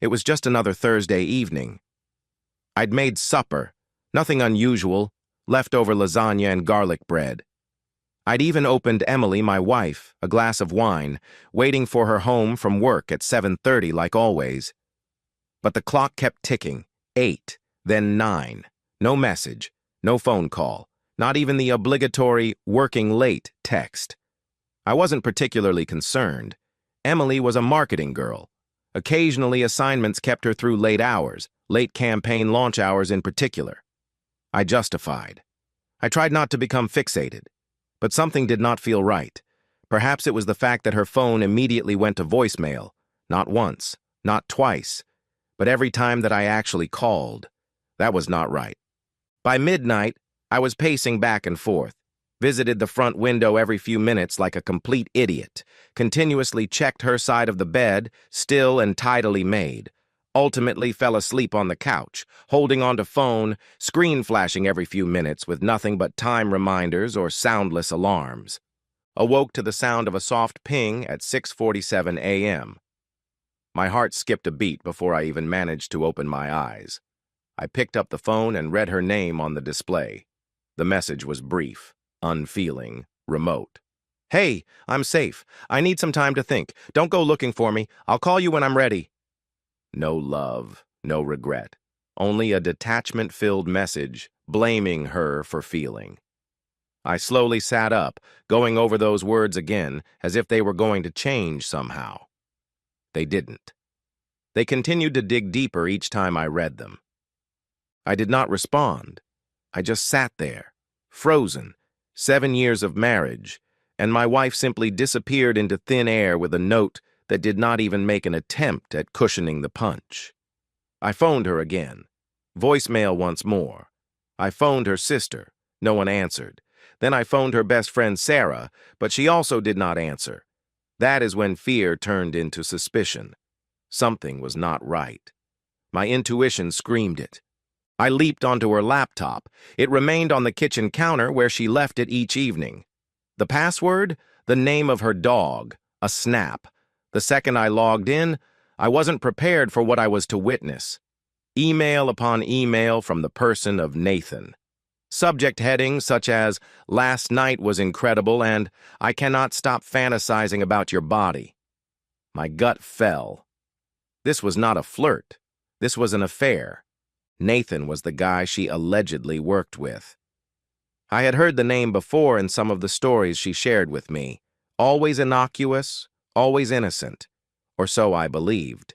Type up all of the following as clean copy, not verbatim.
It was just another Thursday evening. I'd made supper, nothing unusual, leftover lasagna and garlic bread. I'd even opened Emily, my wife, a glass of wine, waiting for her home from work at 7:30 like always. But the clock kept ticking, 8, then 9. No message, no phone call, not even the obligatory working late text. I wasn't particularly concerned. Emily was a marketing girl. Occasionally assignments kept her through late hours, late campaign launch hours in particular. I justified. I tried not to become fixated. But something did not feel right. Perhaps it was the fact that her phone immediately went to voicemail, not once, not twice, but every time that I actually called. That was not right. By midnight, I was pacing back and forth, visited the front window every few minutes like a complete idiot, continuously checked her side of the bed, still and tidily made, ultimately fell asleep on the couch, holding onto phone, screen flashing every few minutes with nothing but time reminders or soundless alarms. Awoke to the sound of a soft ping at 6:47 a.m. My heart skipped a beat before I even managed to open my eyes. I picked up the phone and read her name on the display. The message was brief, unfeeling, remote. "Hey, I'm safe. I need some time to think. Don't go looking for me. I'll call you when I'm ready." No love, no regret, only a detachment-filled message blaming her for feeling. I slowly sat up, going over those words again as if they were going to change somehow. They didn't. They continued to dig deeper each time I read them. I did not respond. I just sat there, frozen, 7 years of marriage, and my wife simply disappeared into thin air with a note that did not even make an attempt at cushioning the punch. I phoned her again. Voicemail once more. I phoned her sister. No one answered. Then I phoned her best friend Sarah, but she also did not answer. That is when fear turned into suspicion. Something was not right. My intuition screamed it. I leaped onto her laptop. It remained on the kitchen counter where she left it each evening. The password? The name of her dog. A snap. The second I logged in, I wasn't prepared for what I was to witness. Email upon email from the person of Nathan. Subject headings such as, "Last night was incredible," and "I cannot stop fantasizing about your body." My gut fell. This was not a flirt. This was an affair. Nathan was the guy she allegedly worked with. I had heard the name before in some of the stories she shared with me. Always innocuous, always innocent, or so I believed.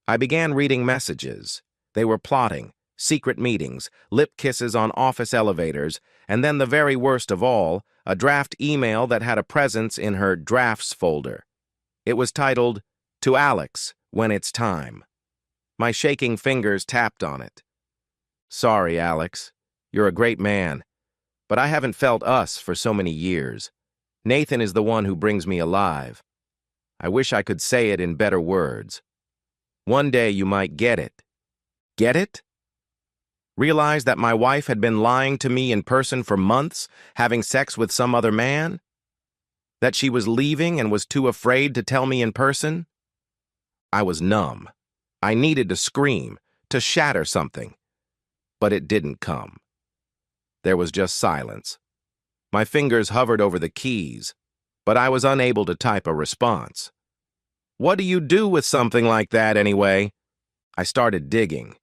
I began reading messages. They were plotting, secret meetings, lip kisses on office elevators, and then the very worst of all, a draft email that had a presence in her drafts folder. It was titled, "To Alex, When It's Time." My shaking fingers tapped on it. "Sorry, Alex. You're a great man, but I haven't felt us for so many years. Nathan is the one who brings me alive. I wish I could say it in better words. One day you might get it." Get it? Realize that my wife had been lying to me in person for months, having sex with some other man? That she was leaving and was too afraid to tell me in person? I was numb. I needed to scream, to shatter something. But it didn't come. There was just silence. My fingers hovered over the keys, but I was unable to type a response. What do you do with something like that anyway? I started digging.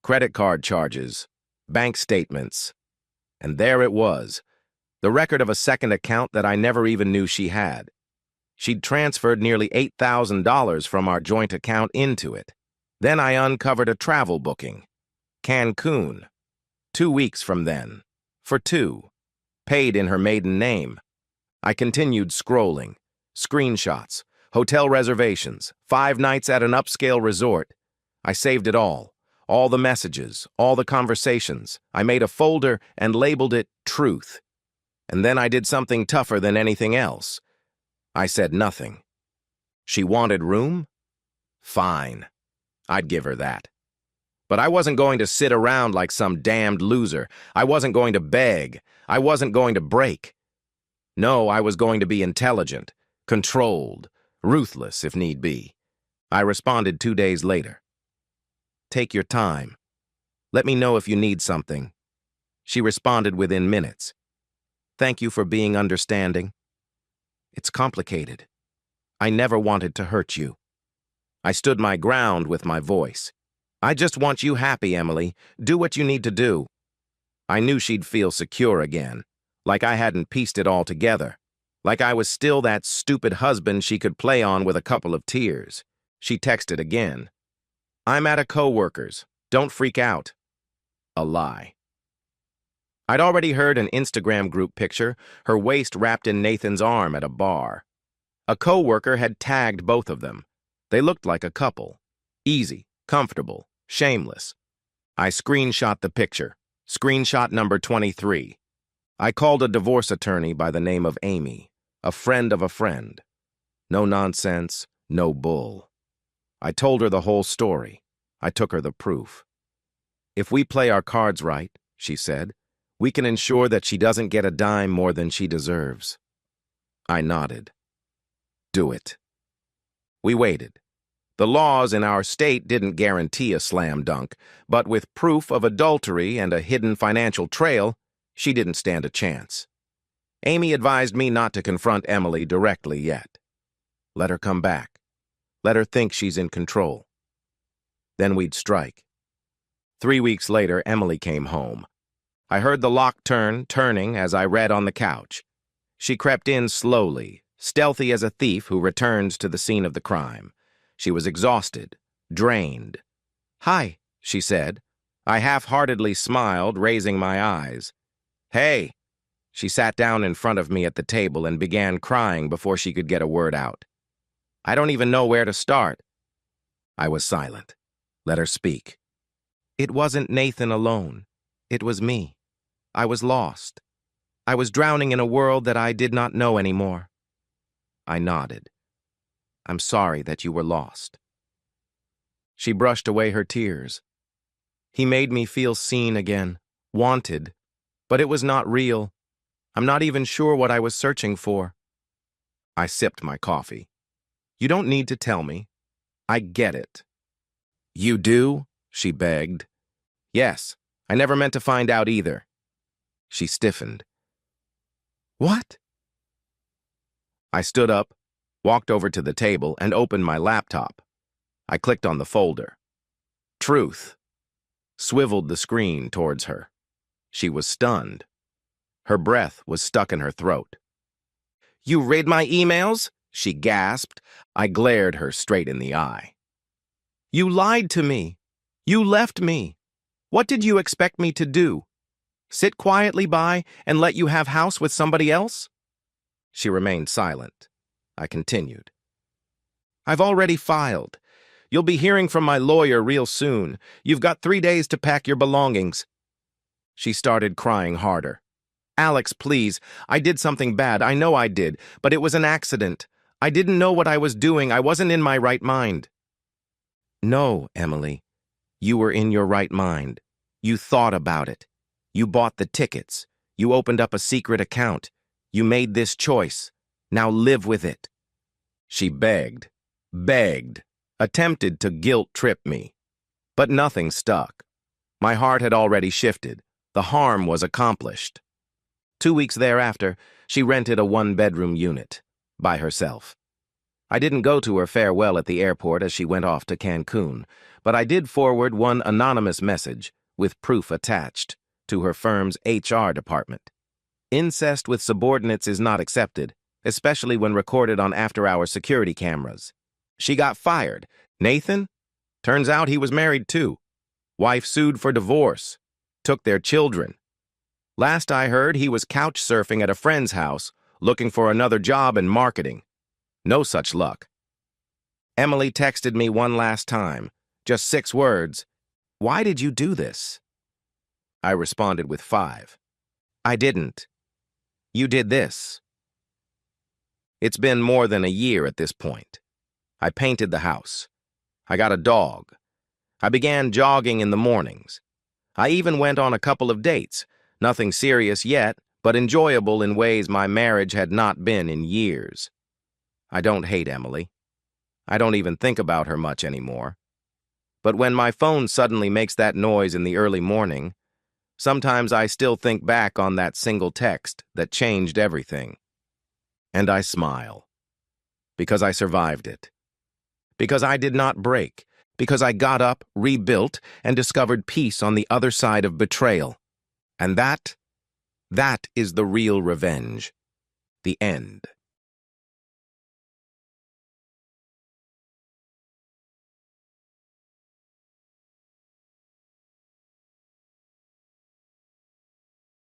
Credit card charges, bank statements, and there it was, the record of a second account that I never even knew she had. She'd transferred nearly $8,000 from our joint account into it. Then I uncovered a travel booking. Cancun. 2 weeks from then. For 2. Paid in her maiden name. I continued scrolling. Screenshots, hotel reservations, 5 nights at an upscale resort. I saved it all the messages, all the conversations. I made a folder and labeled it Truth. And then I did something tougher than anything else. I said nothing. She wanted room? Fine. I'd give her that. But I wasn't going to sit around like some damned loser. I wasn't going to beg. I wasn't going to break. No, I was going to be intelligent, controlled, ruthless if need be. I responded 2 days later. Take your time. Let me know if you need something. She responded within minutes. Thank you for being understanding. It's complicated. I never wanted to hurt you. I stood my ground with my voice. I just want you happy, Emily. Do what you need to do. I knew she'd feel secure again, like I hadn't pieced it all together, like I was still that stupid husband she could play on with a couple of tears. She texted again. I'm at a coworker's. Don't freak out. A lie. I'd already heard an Instagram group picture, her waist wrapped in Nathan's arm at a bar. A coworker had tagged both of them. They looked like a couple. Easy, comfortable, shameless. I screenshot the picture. Screenshot number 23. I called a divorce attorney by the name of Amy, a friend of a friend. No nonsense, no bull. I told her the whole story. I took her the proof. If we play our cards right, she said, we can ensure that she doesn't get a dime more than she deserves. I nodded. Do it. We waited. The laws in our state didn't guarantee a slam dunk, but with proof of adultery and a hidden financial trail, she didn't stand a chance. Amy advised me not to confront Emily directly yet. Let her come back. Let her think she's in control. Then we'd strike. 3 weeks later, Emily came home. I heard the lock turning as I read on the couch. She crept in slowly, stealthy as a thief who returns to the scene of the crime. She was exhausted, drained. Hi, she said. I half-heartedly smiled, raising my eyes. Hey! She sat down in front of me at the table and began crying before she could get a word out. I don't even know where to start. I was silent. Let her speak. It wasn't Nathan alone. It was me. I was lost. I was drowning in a world that I did not know anymore. I nodded. I'm sorry that you were lost. She brushed away her tears. He made me feel seen again, wanted, but it was not real. I'm not even sure what I was searching for. I sipped my coffee. You don't need to tell me. I get it. You do? She begged. Yes, I never meant to find out either. She stiffened. What? I stood up, walked over to the table, and opened my laptop. I clicked on the folder. Truth. Swiveled the screen towards her. She was stunned. Her breath was stuck in her throat. You read my emails? She gasped. I glared her straight in the eye. You lied to me. You left me. What did you expect me to do? Sit quietly by and let you have house with somebody else? She remained silent. I continued. I've already filed. You'll be hearing from my lawyer real soon. You've got 3 days to pack your belongings. She started crying harder. Alex, please. I did something bad. I know I did, but it was an accident. I didn't know what I was doing. I wasn't in my right mind. No, Emily. You were in your right mind. You thought about it. You bought the tickets. You opened up a secret account. You made this choice. Now live with it. She begged, attempted to guilt-trip me. But nothing stuck. My heart had already shifted. The harm was accomplished. 2 weeks thereafter, she rented a 1-bedroom unit, by herself. I didn't go to her farewell at the airport as she went off to Cancun, but I did forward one anonymous message, with proof attached, to her firm's HR department. Incest with subordinates is not accepted, especially when recorded on after-hour security cameras. She got fired. Nathan? Turns out he was married too. Wife sued for divorce. Took their children. Last I heard, he was couch surfing at a friend's house, looking for another job in marketing. No such luck. Emily texted me one last time, just 6 words. Why did you do this? I responded with 5. I didn't. You did this. It's been more than a year at this point. I painted the house. I got a dog. I began jogging in the mornings. I even went on a couple of dates, nothing serious yet, but enjoyable in ways my marriage had not been in years. I don't hate Emily. I don't even think about her much anymore. But when my phone suddenly makes that noise in the early morning, sometimes I still think back on that single text that changed everything. And I smile. Because I survived it. Because I did not break. Because I got up, rebuilt, and discovered peace on the other side of betrayal. And that is the real revenge. The end.